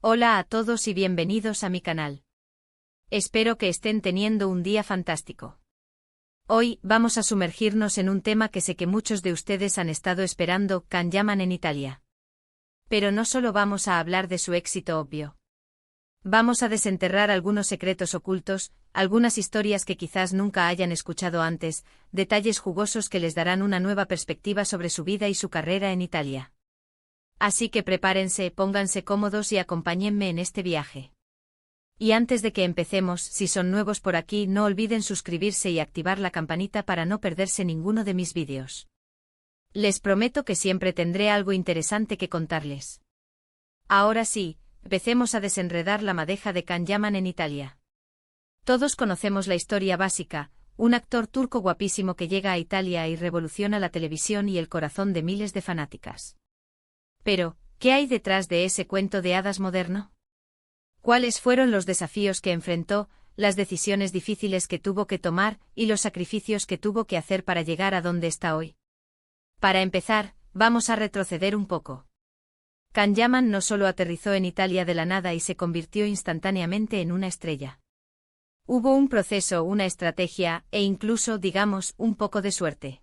Hola a todos y bienvenidos a mi canal. Espero que estén teniendo un día fantástico. Hoy vamos a sumergirnos en un tema que sé que muchos de ustedes han estado esperando, Can Yaman en Italia. Pero no solo vamos a hablar de su éxito obvio. Vamos a desenterrar algunos secretos ocultos, algunas historias que quizás nunca hayan escuchado antes, detalles jugosos que les darán una nueva perspectiva sobre su vida y su carrera en Italia. Así que prepárense, pónganse cómodos y acompáñenme en este viaje. Y antes de que empecemos, si son nuevos por aquí, no olviden suscribirse y activar la campanita para no perderse ninguno de mis vídeos. Les prometo que siempre tendré algo interesante que contarles. Ahora sí, empecemos a desenredar la madeja de Can Yaman en Italia. Todos conocemos la historia básica, un actor turco guapísimo que llega a Italia y revoluciona la televisión y el corazón de miles de fanáticas. Pero, ¿qué hay detrás de ese cuento de hadas moderno? ¿Cuáles fueron los desafíos que enfrentó, las decisiones difíciles que tuvo que tomar y los sacrificios que tuvo que hacer para llegar a donde está hoy? Para empezar, vamos a retroceder un poco. Can Yaman no solo aterrizó en Italia de la nada y se convirtió instantáneamente en una estrella. Hubo un proceso, una estrategia e incluso, digamos, un poco de suerte.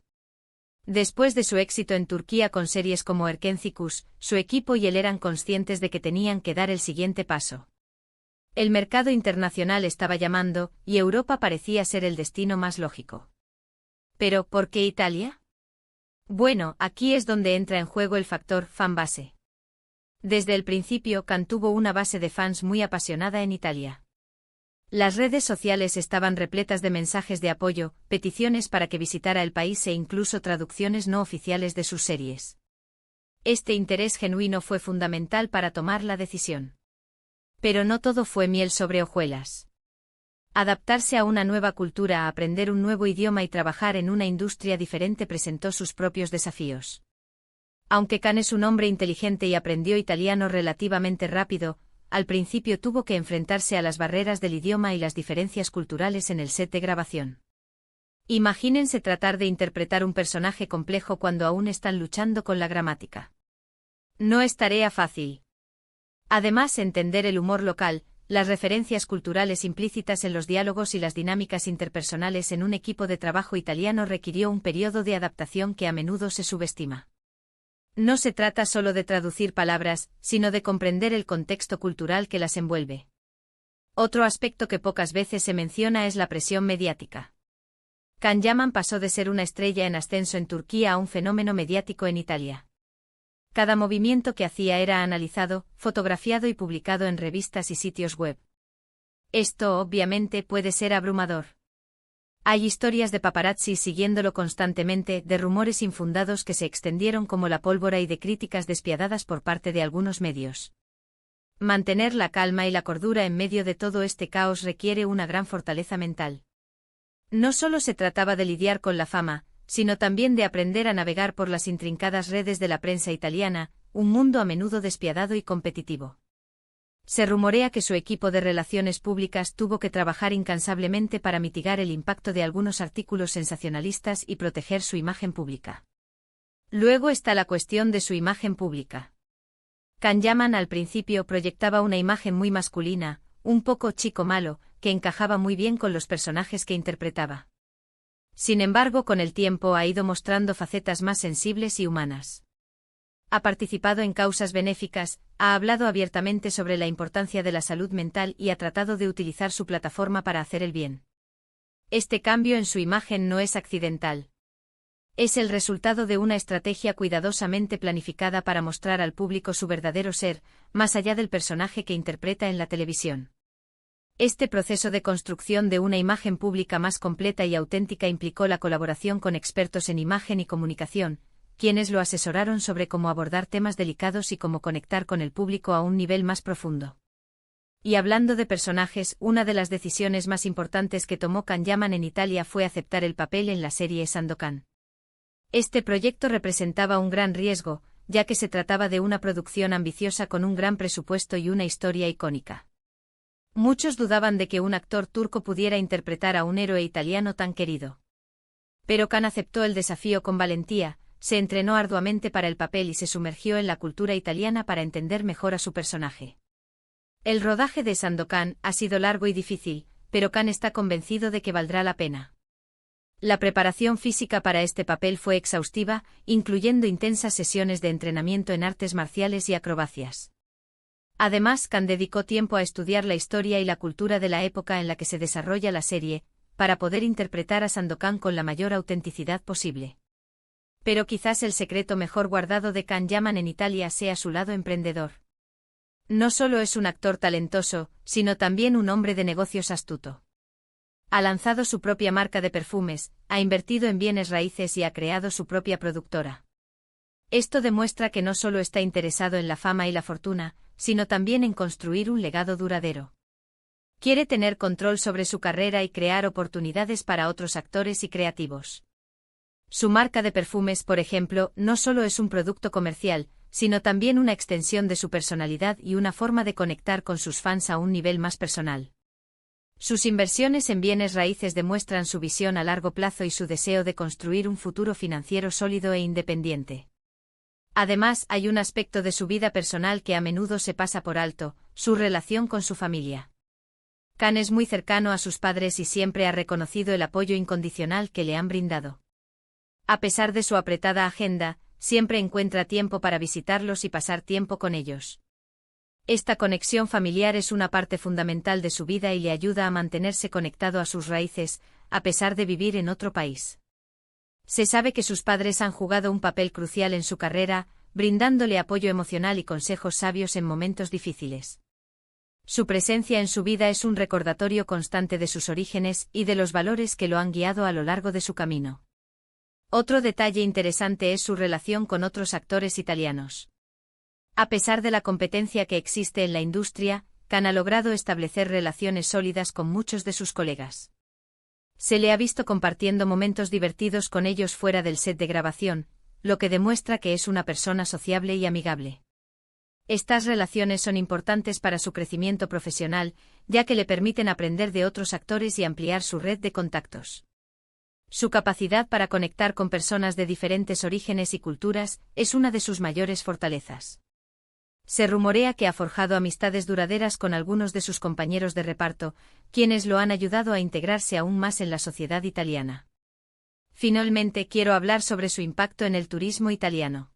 Después de su éxito en Turquía con series como Erkencikus, su equipo y él eran conscientes de que tenían que dar el siguiente paso. El mercado internacional estaba llamando, y Europa parecía ser el destino más lógico. ¿Pero por qué Italia? Bueno, aquí es donde entra en juego el factor fanbase. Desde el principio, Can tuvo una base de fans muy apasionada en Italia. Las redes sociales estaban repletas de mensajes de apoyo, peticiones para que visitara el país e incluso traducciones no oficiales de sus series. Este interés genuino fue fundamental para tomar la decisión. Pero no todo fue miel sobre hojuelas. Adaptarse a una nueva cultura, aprender un nuevo idioma y trabajar en una industria diferente presentó sus propios desafíos. Aunque Can es un hombre inteligente y aprendió italiano relativamente rápido, al principio tuvo que enfrentarse a las barreras del idioma y las diferencias culturales en el set de grabación. Imagínense tratar de interpretar un personaje complejo cuando aún están luchando con la gramática. No es tarea fácil. Además, entender el humor local, las referencias culturales implícitas en los diálogos y las dinámicas interpersonales en un equipo de trabajo italiano requirió un periodo de adaptación que a menudo se subestima. No se trata solo de traducir palabras, sino de comprender el contexto cultural que las envuelve. Otro aspecto que pocas veces se menciona es la presión mediática. Can Yaman pasó de ser una estrella en ascenso en Turquía a un fenómeno mediático en Italia. Cada movimiento que hacía era analizado, fotografiado y publicado en revistas y sitios web. Esto obviamente puede ser abrumador. Hay historias de paparazzi siguiéndolo constantemente, de rumores infundados que se extendieron como la pólvora y de críticas despiadadas por parte de algunos medios. Mantener la calma y la cordura en medio de todo este caos requiere una gran fortaleza mental. No solo se trataba de lidiar con la fama, sino también de aprender a navegar por las intrincadas redes de la prensa italiana, un mundo a menudo despiadado y competitivo. Se rumorea que su equipo de relaciones públicas tuvo que trabajar incansablemente para mitigar el impacto de algunos artículos sensacionalistas y proteger su imagen pública. Luego está la cuestión de su imagen pública. Can Yaman al principio proyectaba una imagen muy masculina, un poco chico malo, que encajaba muy bien con los personajes que interpretaba. Sin embargo, con el tiempo ha ido mostrando facetas más sensibles y humanas. Ha participado en causas benéficas, ha hablado abiertamente sobre la importancia de la salud mental y ha tratado de utilizar su plataforma para hacer el bien. Este cambio en su imagen no es accidental. Es el resultado de una estrategia cuidadosamente planificada para mostrar al público su verdadero ser, más allá del personaje que interpreta en la televisión. Este proceso de construcción de una imagen pública más completa y auténtica implicó la colaboración con expertos en imagen y comunicación, quienes lo asesoraron sobre cómo abordar temas delicados y cómo conectar con el público a un nivel más profundo. Y hablando de personajes, una de las decisiones más importantes que tomó Can Yaman en Italia fue aceptar el papel en la serie Sandokan. Este proyecto representaba un gran riesgo, ya que se trataba de una producción ambiciosa con un gran presupuesto y una historia icónica. Muchos dudaban de que un actor turco pudiera interpretar a un héroe italiano tan querido. Pero Can aceptó el desafío con valentía, se entrenó arduamente para el papel y se sumergió en la cultura italiana para entender mejor a su personaje. El rodaje de Sandokan ha sido largo y difícil, pero Khan está convencido de que valdrá la pena. La preparación física para este papel fue exhaustiva, incluyendo intensas sesiones de entrenamiento en artes marciales y acrobacias. Además, Khan dedicó tiempo a estudiar la historia y la cultura de la época en la que se desarrolla la serie, para poder interpretar a Sandokan con la mayor autenticidad posible. Pero quizás el secreto mejor guardado de Can Yaman en Italia sea su lado emprendedor. No solo es un actor talentoso, sino también un hombre de negocios astuto. Ha lanzado su propia marca de perfumes, ha invertido en bienes raíces y ha creado su propia productora. Esto demuestra que no solo está interesado en la fama y la fortuna, sino también en construir un legado duradero. Quiere tener control sobre su carrera y crear oportunidades para otros actores y creativos. Su marca de perfumes, por ejemplo, no solo es un producto comercial, sino también una extensión de su personalidad y una forma de conectar con sus fans a un nivel más personal. Sus inversiones en bienes raíces demuestran su visión a largo plazo y su deseo de construir un futuro financiero sólido e independiente. Además, hay un aspecto de su vida personal que a menudo se pasa por alto: su relación con su familia. Khan es muy cercano a sus padres y siempre ha reconocido el apoyo incondicional que le han brindado. A pesar de su apretada agenda, siempre encuentra tiempo para visitarlos y pasar tiempo con ellos. Esta conexión familiar es una parte fundamental de su vida y le ayuda a mantenerse conectado a sus raíces, a pesar de vivir en otro país. Se sabe que sus padres han jugado un papel crucial en su carrera, brindándole apoyo emocional y consejos sabios en momentos difíciles. Su presencia en su vida es un recordatorio constante de sus orígenes y de los valores que lo han guiado a lo largo de su camino. Otro detalle interesante es su relación con otros actores italianos. A pesar de la competencia que existe en la industria, Khan ha logrado establecer relaciones sólidas con muchos de sus colegas. Se le ha visto compartiendo momentos divertidos con ellos fuera del set de grabación, lo que demuestra que es una persona sociable y amigable. Estas relaciones son importantes para su crecimiento profesional, ya que le permiten aprender de otros actores y ampliar su red de contactos. Su capacidad para conectar con personas de diferentes orígenes y culturas es una de sus mayores fortalezas. Se rumorea que ha forjado amistades duraderas con algunos de sus compañeros de reparto, quienes lo han ayudado a integrarse aún más en la sociedad italiana. Finalmente, quiero hablar sobre su impacto en el turismo italiano.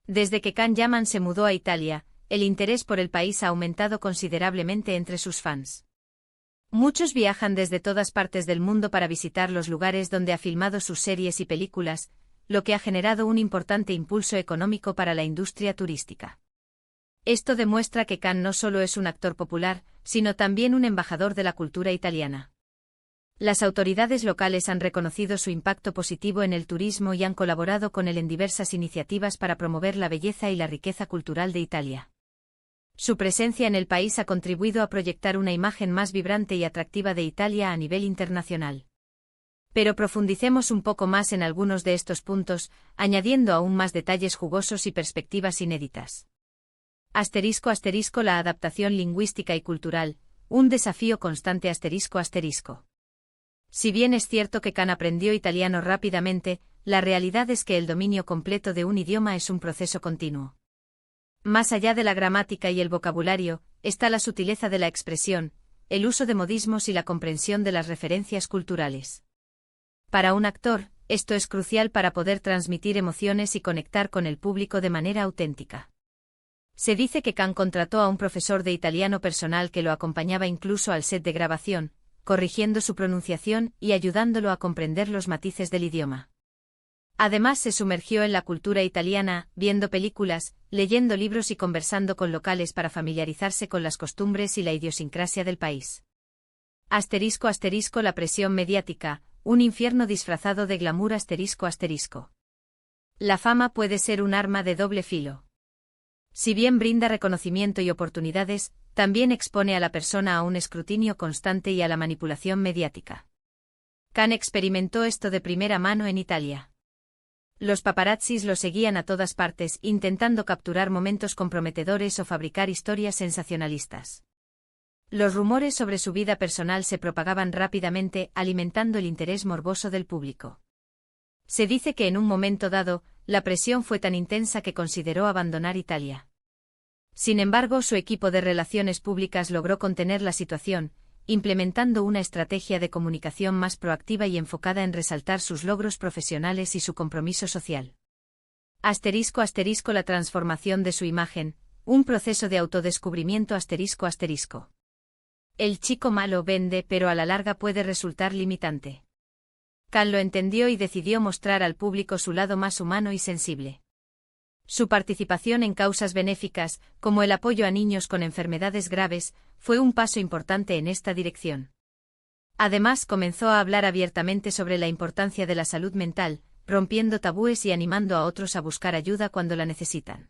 Desde que Can Yaman se mudó a Italia, el interés por el país ha aumentado considerablemente entre sus fans. Muchos viajan desde todas partes del mundo para visitar los lugares donde ha filmado sus series y películas, lo que ha generado un importante impulso económico para la industria turística. Esto demuestra que Khan no solo es un actor popular, sino también un embajador de la cultura italiana. Las autoridades locales han reconocido su impacto positivo en el turismo y han colaborado con él en diversas iniciativas para promover la belleza y la riqueza cultural de Italia. Su presencia en el país ha contribuido a proyectar una imagen más vibrante y atractiva de Italia a nivel internacional. Pero profundicemos un poco más en algunos de estos puntos, añadiendo aún más detalles jugosos y perspectivas inéditas. *** La adaptación lingüística y cultural, un desafío constante ***. Si bien es cierto que Khan aprendió italiano rápidamente, la realidad es que el dominio completo de un idioma es un proceso continuo. Más allá de la gramática y el vocabulario, está la sutileza de la expresión, el uso de modismos y la comprensión de las referencias culturales. Para un actor, esto es crucial para poder transmitir emociones y conectar con el público de manera auténtica. Se dice que Khan contrató a un profesor de italiano personal que lo acompañaba incluso al set de grabación, corrigiendo su pronunciación y ayudándolo a comprender los matices del idioma. Además, se sumergió en la cultura italiana, viendo películas, leyendo libros y conversando con locales para familiarizarse con las costumbres y la idiosincrasia del país. ***. La presión mediática, un infierno disfrazado de glamour ***. La fama puede ser un arma de doble filo. Si bien brinda reconocimiento y oportunidades, también expone a la persona a un escrutinio constante y a la manipulación mediática. Khan experimentó esto de primera mano en Italia. Los paparazzis lo seguían a todas partes, intentando capturar momentos comprometedores o fabricar historias sensacionalistas. Los rumores sobre su vida personal se propagaban rápidamente, alimentando el interés morboso del público. Se dice que en un momento dado, la presión fue tan intensa que consideró abandonar Italia. Sin embargo, su equipo de relaciones públicas logró contener la situación, implementando una estrategia de comunicación más proactiva y enfocada en resaltar sus logros profesionales y su compromiso social. *** La transformación de su imagen, un proceso de autodescubrimiento ***. El chico malo vende, pero a la larga puede resultar limitante. Khan lo entendió y decidió mostrar al público su lado más humano y sensible. Su participación en causas benéficas, como el apoyo a niños con enfermedades graves, fue un paso importante en esta dirección. Además, comenzó a hablar abiertamente sobre la importancia de la salud mental, rompiendo tabúes y animando a otros a buscar ayuda cuando la necesitan.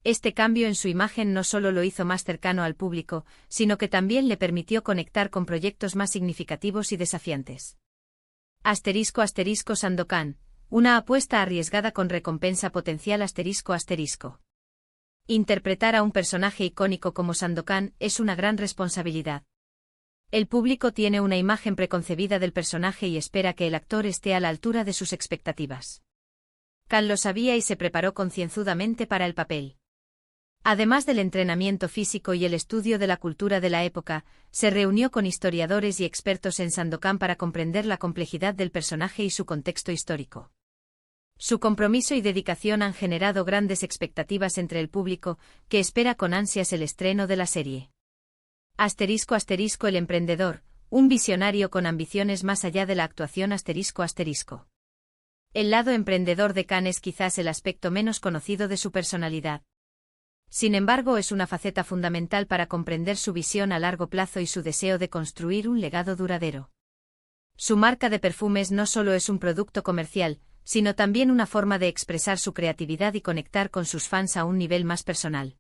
Este cambio en su imagen no solo lo hizo más cercano al público, sino que también le permitió conectar con proyectos más significativos y desafiantes. *** Sandokan, una apuesta arriesgada con recompensa potencial ***. Interpretar a un personaje icónico como Sandokan es una gran responsabilidad. El público tiene una imagen preconcebida del personaje y espera que el actor esté a la altura de sus expectativas. Khan lo sabía y se preparó concienzudamente para el papel. Además del entrenamiento físico y el estudio de la cultura de la época, se reunió con historiadores y expertos en Sandokan para comprender la complejidad del personaje y su contexto histórico. Su compromiso y dedicación han generado grandes expectativas entre el público, que espera con ansias el estreno de la serie. *** El emprendedor, un visionario con ambiciones más allá de la actuación ***. El lado emprendedor de Khan es quizás el aspecto menos conocido de su personalidad. Sin embargo, es una faceta fundamental para comprender su visión a largo plazo y su deseo de construir un legado duradero. Su marca de perfumes no solo es un producto comercial, sino también una forma de expresar su creatividad y conectar con sus fans a un nivel más personal.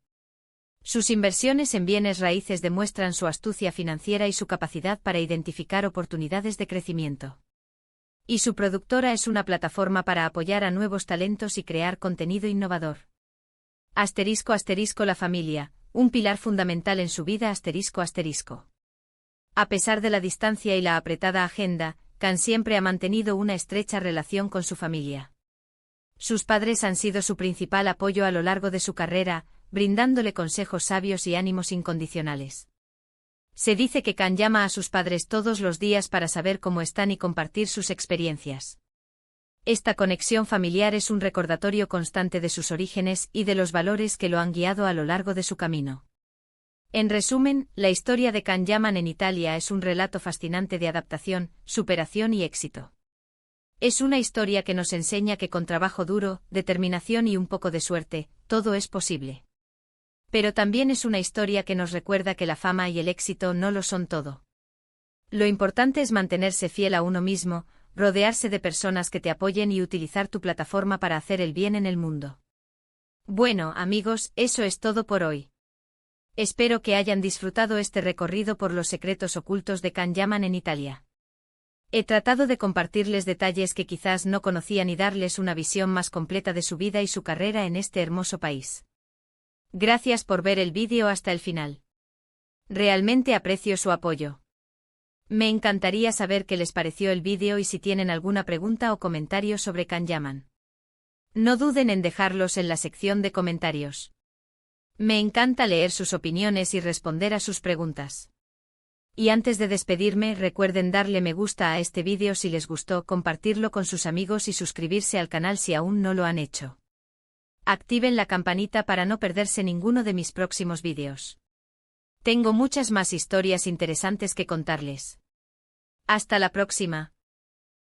Sus inversiones en bienes raíces demuestran su astucia financiera y su capacidad para identificar oportunidades de crecimiento. Y su productora es una plataforma para apoyar a nuevos talentos y crear contenido innovador. *** La familia, un pilar fundamental en su vida ***. A pesar de la distancia y la apretada agenda, Khan siempre ha mantenido una estrecha relación con su familia. Sus padres han sido su principal apoyo a lo largo de su carrera, brindándole consejos sabios y ánimos incondicionales. Se dice que Khan llama a sus padres todos los días para saber cómo están y compartir sus experiencias. Esta conexión familiar es un recordatorio constante de sus orígenes y de los valores que lo han guiado a lo largo de su camino. En resumen, la historia de Khan Yaman en Italia es un relato fascinante de adaptación, superación y éxito. Es una historia que nos enseña que con trabajo duro, determinación y un poco de suerte, todo es posible. Pero también es una historia que nos recuerda que la fama y el éxito no lo son todo. Lo importante es mantenerse fiel a uno mismo, rodearse de personas que te apoyen y utilizar tu plataforma para hacer el bien en el mundo. Bueno, amigos, eso es todo por hoy. Espero que hayan disfrutado este recorrido por los secretos ocultos de Khan Yaman en Italia. He tratado de compartirles detalles que quizás no conocían y darles una visión más completa de su vida y su carrera en este hermoso país. Gracias por ver el vídeo hasta el final. Realmente aprecio su apoyo. Me encantaría saber qué les pareció el vídeo y si tienen alguna pregunta o comentario sobre Khan Yaman. No duden en dejarlos en la sección de comentarios. Me encanta leer sus opiniones y responder a sus preguntas. Y antes de despedirme, recuerden darle me gusta a este vídeo si les gustó, compartirlo con sus amigos y suscribirse al canal si aún no lo han hecho. Activen la campanita para no perderse ninguno de mis próximos vídeos. Tengo muchas más historias interesantes que contarles. Hasta la próxima.